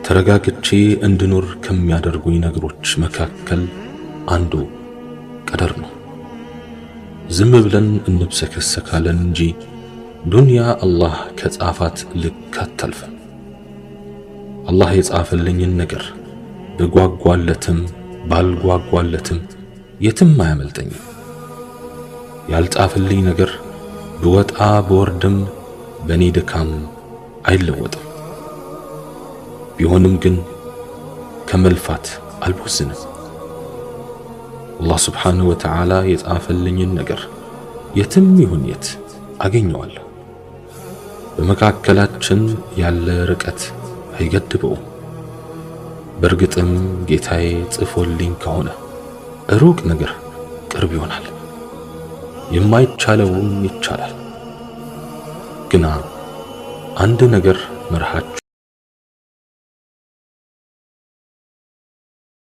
ተረጋግቼ እንድኖር ከሚያደርጉኝ ነገሮች መካከል አንዱ ቀደር ነው። ዝም ብለን እንብሰከሰካለን እንጂ ዱንያ አላህ ከጻፋት ልክ አታልፍም። አላህ የጻፈልኝን ነገር ብጓጓለትም ባልጓጓለትም የትም አያመልጠኝም። ያልጻፈልኝ ነገር ብወጣ ብወርድም በኔ ድካም አይለወጥም። ቢሆንም ግን ከመልፋት አልቦዝንም። አላህ ስብሓንሁ ወተዓላ የጻፈልኝን ነገር የትም ይሁን የት አገኘዋለሁ። በመካከላችን ያለ ርቀት አይገድበውም። በእርግጥም ጌታዬ ጽፎልኝ ከሆነ ሩቅ ነገር ቅርብ ይሆናል፣ የማይቻለውም ይቻላል። ግና አንድ ነገር መርሃችሁ